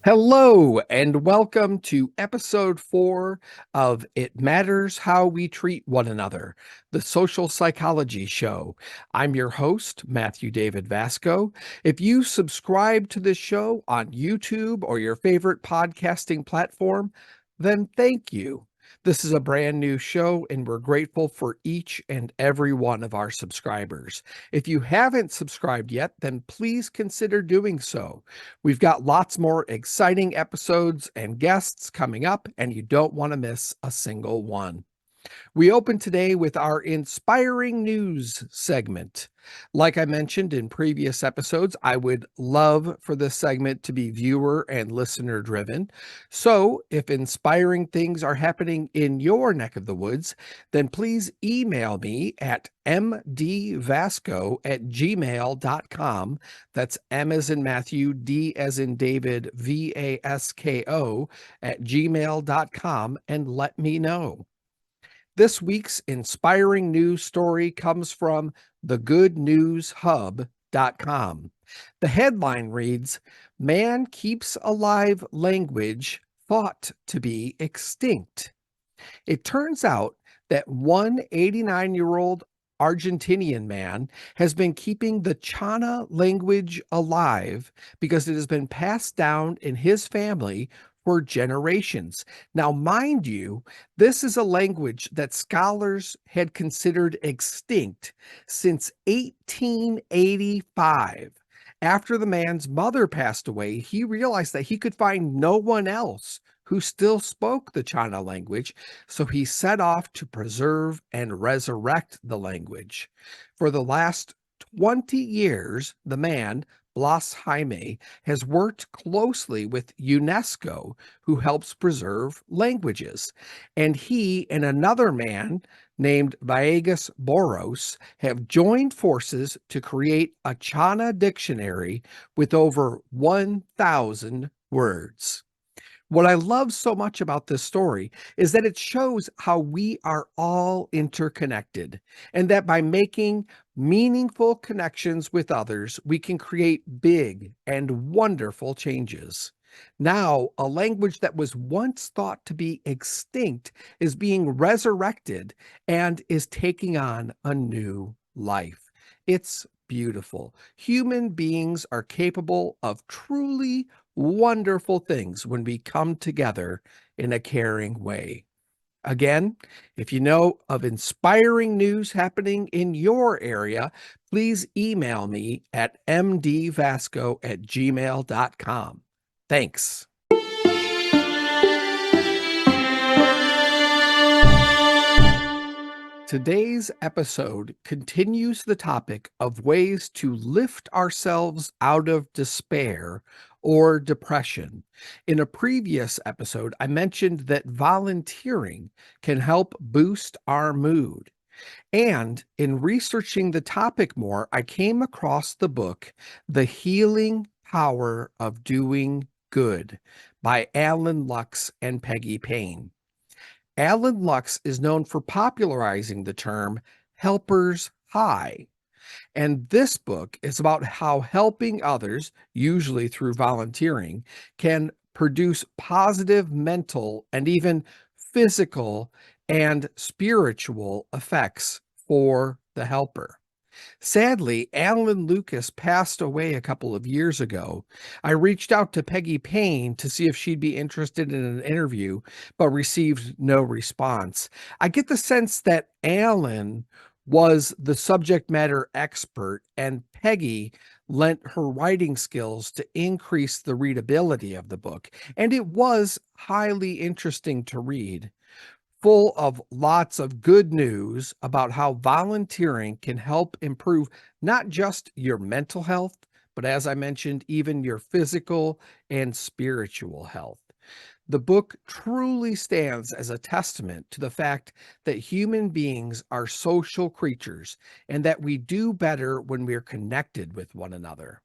Hello, and welcome to episode 4 of It Matters How We Treat One Another, the social psychology show. I'm your host, Matthew David Vasco. If you subscribe to this show on YouTube or your favorite podcasting platform, then thank you. This is a brand new show, and we're grateful for each and every one of our subscribers. If you haven't subscribed yet, then please consider doing so. We've got lots more exciting episodes and guests coming up, and you don't want to miss a single one. We open today with our inspiring news segment. Like I mentioned in previous episodes, I would love for this segment to be viewer and listener driven. So if inspiring things are happening in your neck of the woods, then please email me at mdvasco@gmail.com. That's M as in Matthew, D as in David, VASKO at gmail.com, and let me know. This week's inspiring news story comes from thegoodnewshub.com. The headline reads, "Man Keeps Alive Language Thought to Be Extinct." It turns out that one 89-year-old Argentinian man has been keeping the Chana language alive because it has been passed down in his family for generations. Now, mind you, this is a language that scholars had considered extinct since 1885. After the man's mother passed away, he realized that he could find no one else who still spoke the Chana language, so he set off to preserve and resurrect the language. For the last 20 years, the man, Blas Jaime, has worked closely with UNESCO, who helps preserve languages. And he and another man named Villegas Boros have joined forces to create a Chana dictionary with over 1,000 words. What I love so much about this story is that it shows how we are all interconnected, and that by making meaningful connections with others, we can create big and wonderful changes. Now, a language that was once thought to be extinct is being resurrected and is taking on a new life. It's beautiful. Human beings are capable of truly wonderful things when we come together in a caring way. Again, if you know of inspiring news happening in your area, please email me at mdvasco@gmail.com. Thanks. Today's episode continues the topic of ways to lift ourselves out of despair or depression. In a previous episode, I mentioned that volunteering can help boost our mood. And in researching the topic more, I came across the book, The Healing Power of Doing Good by Alan Lux and Peggy Payne. Alan Lux is known for popularizing the term helper's high. And this book is about how helping others, usually through volunteering, can produce positive mental and even physical and spiritual effects for the helper. Sadly, Alan Lucas passed away a couple of years ago. I reached out to Peggy Payne to see if she'd be interested in an interview, but received no response. I get the sense that Alan was the subject matter expert, and Peggy lent her writing skills to increase the readability of the book. And it was highly interesting to read, full of lots of good news about how volunteering can help improve not just your mental health, but as I mentioned, even your physical and spiritual health. The book truly stands as a testament to the fact that human beings are social creatures and that we do better when we're connected with one another.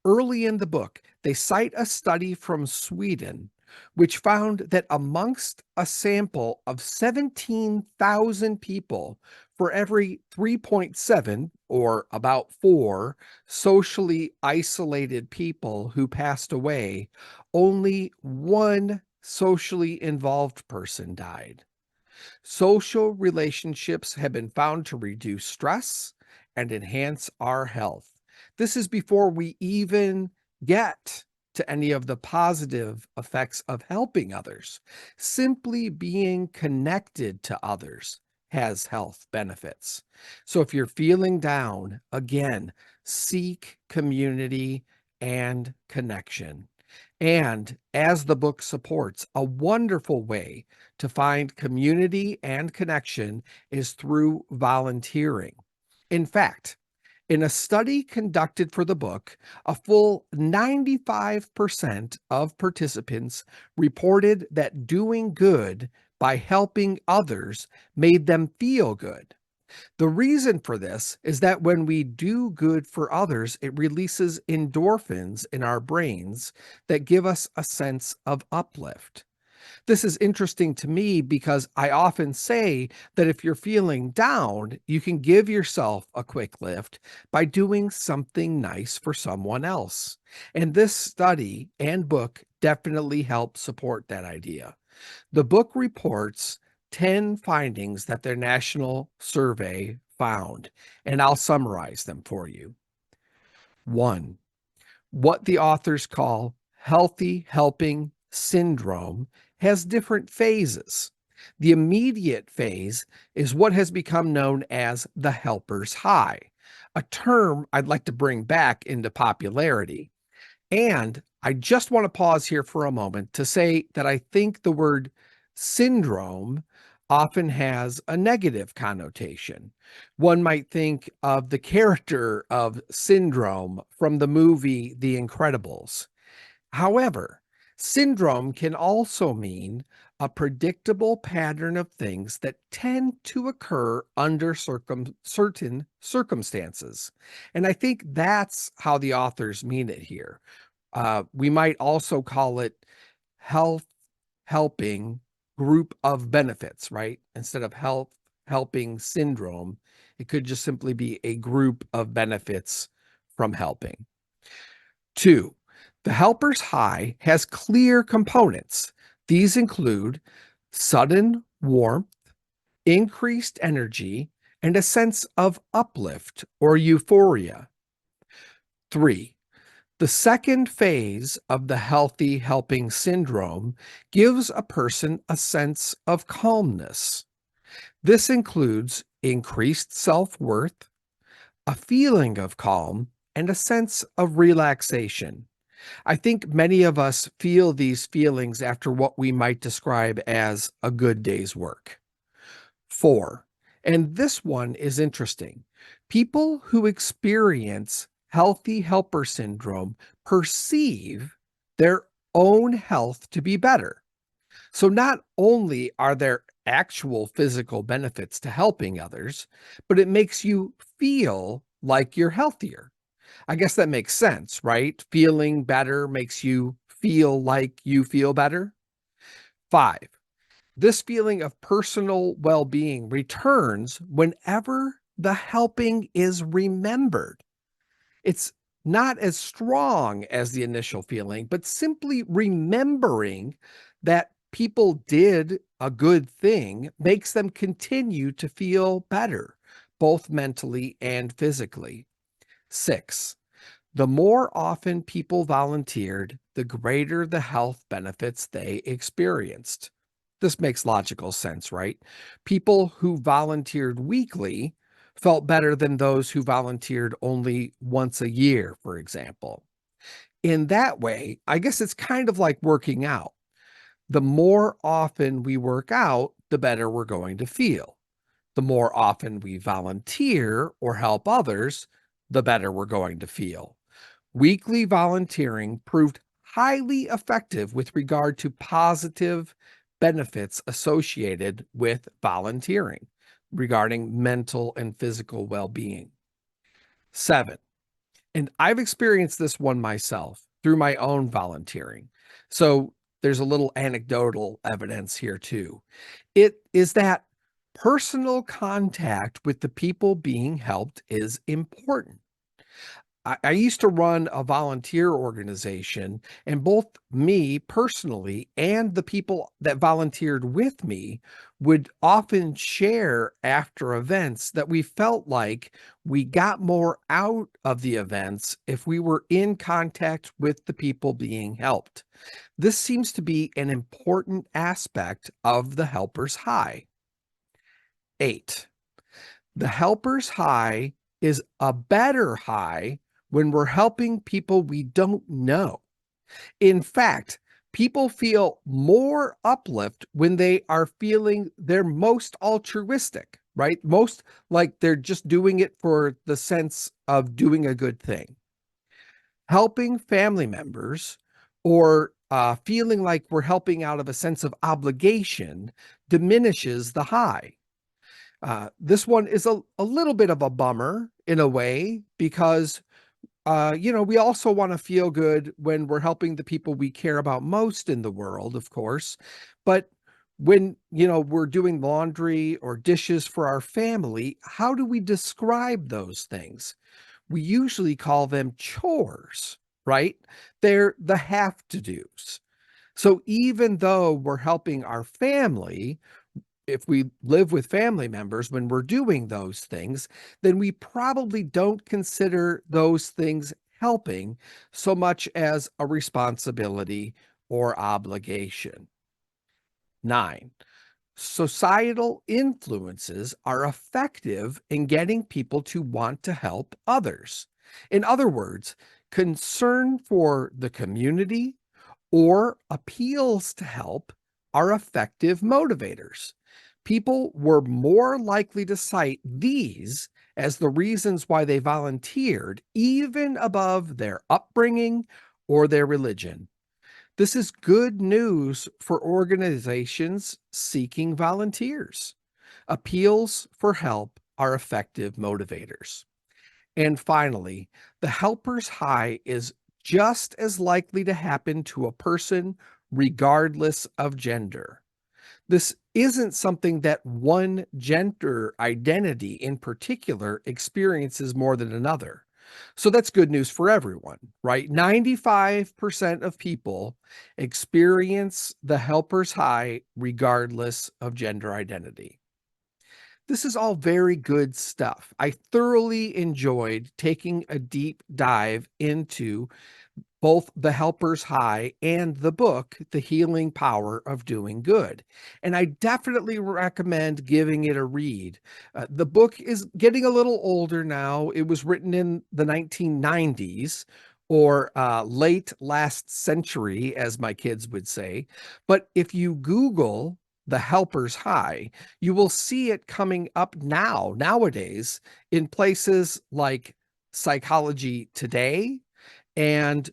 Early in the book, they cite a study from Sweden which found that amongst a sample of 17,000 people, for every 3.7, or about 4, socially isolated people who passed away, only one socially involved person died. Social relationships have been found to reduce stress and enhance our health. This is before we even get to any of the positive effects of helping others. Simply being connected to others has health benefits. So if you're feeling down, again, seek community and connection. And as the book supports, a wonderful way to find community and connection is through volunteering. In fact, in a study conducted for the book, a full 95% of participants reported that doing good by helping others made them feel good. The reason for this is that when we do good for others, it releases endorphins in our brains that give us a sense of uplift. This is interesting to me because I often say that if you're feeling down, you can give yourself a quick lift by doing something nice for someone else. And this study and book definitely help support that idea. The book reports 10 findings that their national survey found, and I'll summarize them for you. 1, what the authors call healthy helping syndrome has different phases. The immediate phase is what has become known as the helper's high, a term I'd like to bring back into popularity. And I just want to pause here for a moment to say that I think the word syndrome often has a negative connotation. One might think of the character of Syndrome from the movie The Incredibles. However, syndrome can also mean a predictable pattern of things that tend to occur under certain circumstances. And I think that's how the authors mean it here. We might also call it health helping group of benefits, right? Instead of health helping syndrome, it could just simply be a group of benefits from helping. 2, the helper's high has clear components. These include sudden warmth, increased energy, and a sense of uplift or euphoria. 3, the second phase of the healthy helping syndrome gives a person a sense of calmness. This includes increased self-worth, a feeling of calm, and a sense of relaxation. I think many of us feel these feelings after what we might describe as a good day's work. 4, and this one is interesting. People who experience healthy helper syndrome perceive their own health to be better. So not only are there actual physical benefits to helping others, but it makes you feel like you're healthier. I guess that makes sense, right? Feeling better makes you feel like you feel better. 5, this feeling of personal well-being returns whenever the helping is remembered. It's not as strong as the initial feeling, but simply remembering that people did a good thing makes them continue to feel better, both mentally and physically. 6, the more often people volunteered, the greater the health benefits they experienced. This makes logical sense, right? People who volunteered weekly felt better than those who volunteered only once a year, for example. In that way, I guess it's kind of like working out. The more often we work out, the better we're going to feel. The more often we volunteer or help others, the better we're going to feel. Weekly volunteering proved highly effective with regard to positive benefits associated with volunteering regarding mental and physical well-being. 7, and I've experienced this one myself through my own volunteering. So there's a little anecdotal evidence here too. It is that personal contact with the people being helped is important. I used to run a volunteer organization, and both me personally and the people that volunteered with me would often share after events that we felt like we got more out of the events if we were in contact with the people being helped. This seems to be an important aspect of the helper's high. 8. The helper's high is a better high when we're helping people we don't know. In fact, people feel more uplift when they are feeling their most altruistic, right? Most like they're just doing it for the sense of doing a good thing. Helping family members or feeling like we're helping out of a sense of obligation diminishes the high. This one is a little bit of a bummer in a way because, we also want to feel good when we're helping the people we care about most in the world, of course. But when, we're doing laundry or dishes for our family, how do we describe those things? We usually call them chores, right? They're the have to do's. So even though we're helping our family, if we live with family members when we're doing those things, then we probably don't consider those things helping so much as a responsibility or obligation. 9. Societal influences are effective in getting people to want to help others. In other words, concern for the community or appeals to help are effective motivators. People were more likely to cite these as the reasons why they volunteered, even above their upbringing or their religion. This is good news for organizations seeking volunteers. Appeals for help are effective motivators. And finally, the helper's high is just as likely to happen to a person regardless of gender. This isn't something that one gender identity in particular experiences more than another. So that's good news for everyone, right? 95% of people experience the helper's high regardless of gender identity. This is all very good stuff. I thoroughly enjoyed taking a deep dive into both The Helper's High and the book, The Healing Power of Doing Good. And I definitely recommend giving it a read. The book is getting a little older now. It was written in the 1990s or late last century, as my kids would say. But if you Google The Helper's High, you will see it coming up nowadays, in places like Psychology Today and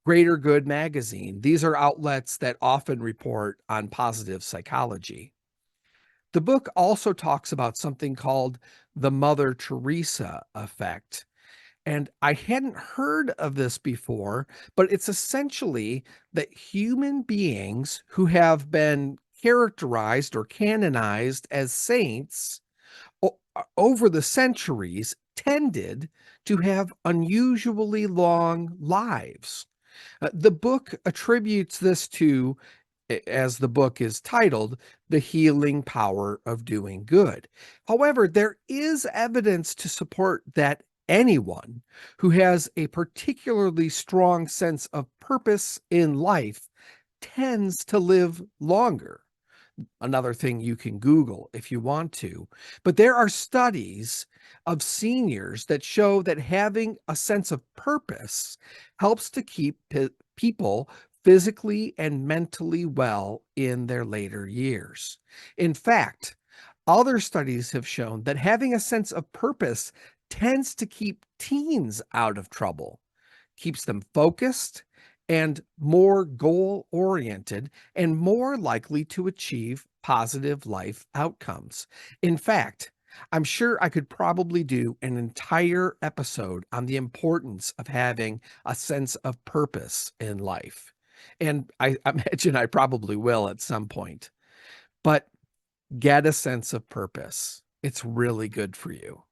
Greater Good magazine. These are outlets that often report on positive psychology. The book also talks about something called the Mother Teresa effect. And I hadn't heard of this before, but it's essentially that human beings who have been characterized or canonized as saints over the centuries tended to have unusually long lives. The book attributes this to, as the book is titled, the healing power of doing good. However, there is evidence to support that anyone who has a particularly strong sense of purpose in life tends to live longer. Another thing you can Google if you want to. But there are studies of seniors that show that having a sense of purpose helps to keep people physically and mentally well in their later years. In fact, other studies have shown that having a sense of purpose tends to keep teens out of trouble, keeps them focused and more goal oriented and more likely to achieve positive life outcomes. In fact, I'm sure I could probably do an entire episode on the importance of having a sense of purpose in life. And I imagine I probably will at some point. But get a sense of purpose. It's really good for you.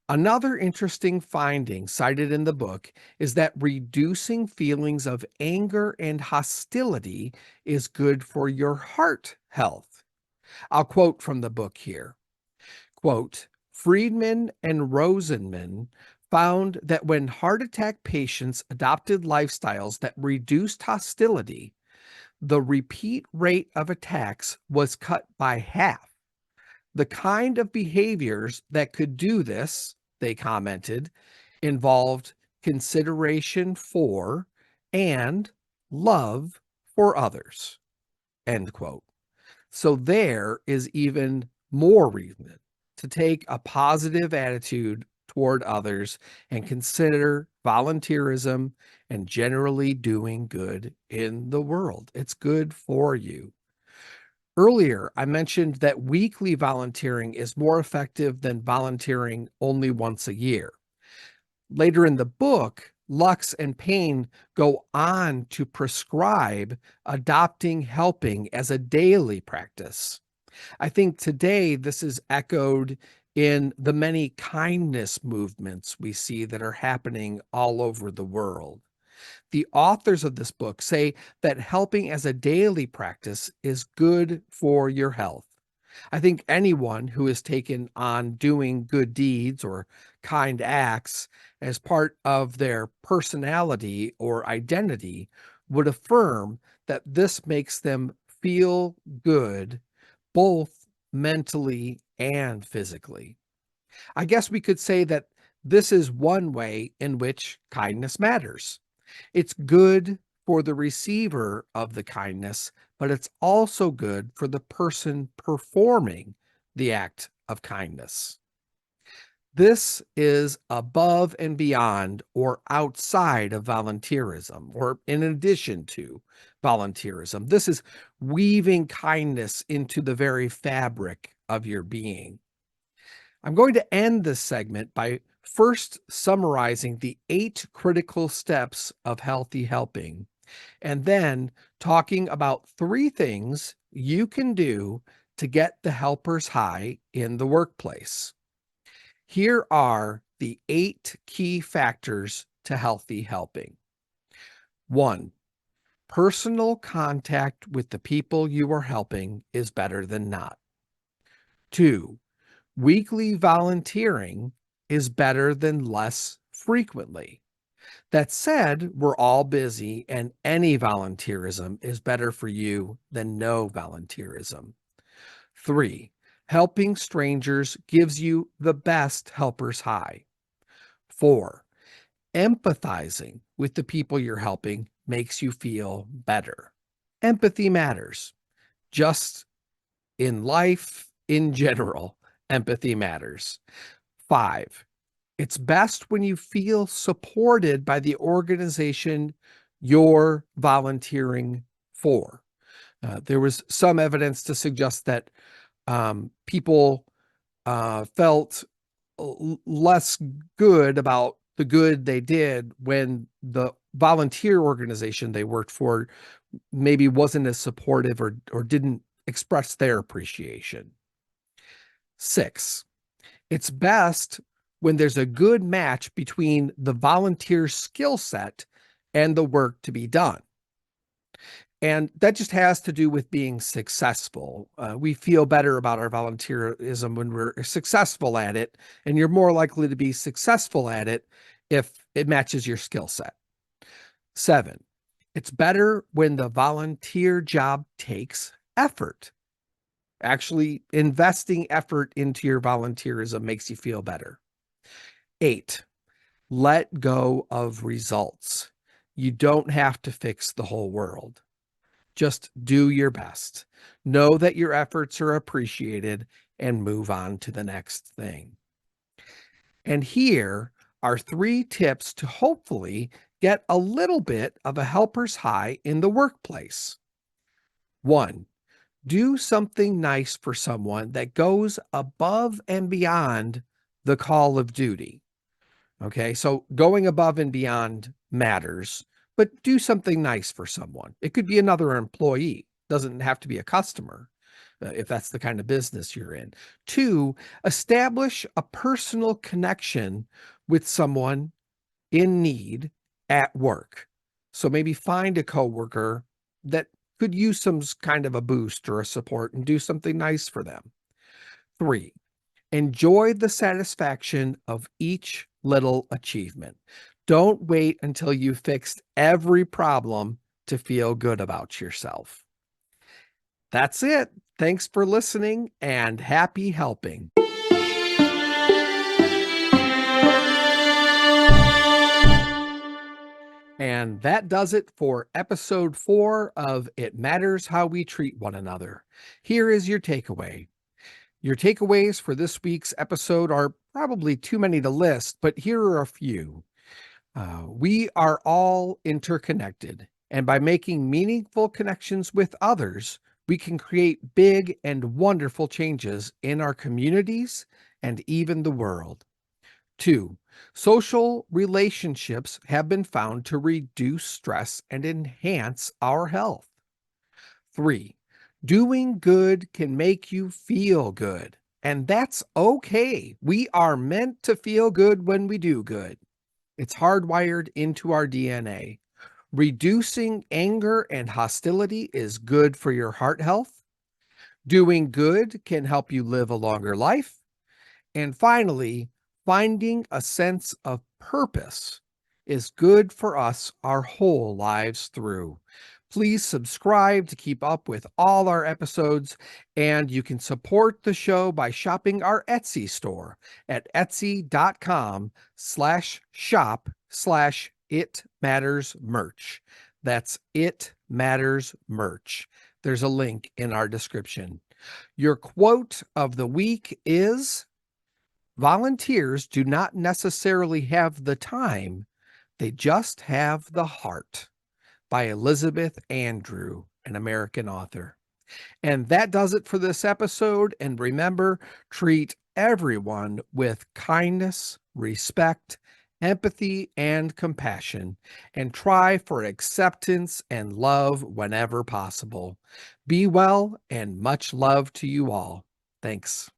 Another interesting finding cited in the book is that reducing feelings of anger and hostility is good for your heart health. I'll quote from the book here. Quote, Friedman and Rosenman found that when heart attack patients adopted lifestyles that reduced hostility, the repeat rate of attacks was cut by half. The kind of behaviors that could do this, they commented, involved consideration for and love for others. End quote. So there is even more reason to take a positive attitude toward others and consider volunteerism and generally doing good in the world. It's good for you. Earlier, I mentioned that weekly volunteering is more effective than volunteering only once a year. Later in the book, Lux and Payne go on to prescribe adopting helping as a daily practice. I think today this is echoed in the many kindness movements we see that are happening all over the world. The authors of this book say that helping as a daily practice is good for your health. I think anyone who has taken on doing good deeds or kind acts as part of their personality or identity would affirm that this makes them feel good, both mentally and physically. I guess we could say that this is one way in which kindness matters. It's good for the receiver of the kindness, but it's also good for the person performing the act of kindness. This is above and beyond or outside of volunteerism, or in addition to volunteerism. This is weaving kindness into the very fabric of your being. I'm going to end this segment by first summarizing the 8 critical steps of healthy helping, and then talking about 3 things you can do to get the helper's high in the workplace. Here are the 8 key factors to healthy helping. 1, personal contact with the people you are helping is better than not. 2, weekly volunteering is better than less frequently. That said, we're all busy, and any volunteerism is better for you than no volunteerism. 3, helping strangers gives you the best helper's high. 4, empathizing with the people you're helping makes you feel better. Empathy matters. Just in life, in general, empathy matters. 5, it's best when you feel supported by the organization you're volunteering for. There was some evidence to suggest that people felt less good about the good they did when the volunteer organization they worked for maybe wasn't as supportive or didn't express their appreciation. 6, it's best when there's a good match between the volunteer skill set and the work to be done. And that just has to do with being successful. We feel better about our volunteerism when we're successful at it, and you're more likely to be successful at it if it matches your skill set. 7, it's better when the volunteer job takes effort. Actually, investing effort into your volunteerism makes you feel better. 8, let go of results. You don't have to fix the whole world. Just do your best. Know that your efforts are appreciated and move on to the next thing. And here are 3 tips to hopefully get a little bit of a helper's high in the workplace. 1, do something nice for someone that goes above and beyond the call of duty. Okay, so going above and beyond matters. but do something nice for someone. It could be another employee, doesn't have to be a customer, if that's the kind of business you're in. 2, establish a personal connection with someone in need at work. So maybe find a coworker that could use kind of a boost or a support and do something nice for them. 3, enjoy the satisfaction of each little achievement. Don't wait until you fixed every problem to feel good about yourself. That's it. Thanks for listening and happy helping. And that does it for episode 4 of It Matters How We Treat One Another. Here is your takeaway. Your takeaways for this week's episode are probably too many to list, but here are a few. We are all interconnected, and by making meaningful connections with others, we can create big and wonderful changes in our communities and even the world. 2, social relationships have been found to reduce stress and enhance our health. 3, doing good can make you feel good, and that's okay. We are meant to feel good when we do good. It's hardwired into our DNA. Reducing anger and hostility is good for your heart health. Doing good can help you live a longer life. And finally, finding a sense of purpose is good for us our whole lives through. Please subscribe to keep up with all our episodes, and you can support the show by shopping our Etsy store at etsy.com/shop/itmattersmerch. That's It Matters Merch. There's a link in our description. Your quote of the week is, volunteers do not necessarily have the time, they just have the heart, by Elizabeth Andrew, an American author. And that does it for this episode. And remember, treat everyone with kindness, respect, empathy, and compassion, and try for acceptance and love whenever possible. Be well, and much love to you all. Thanks.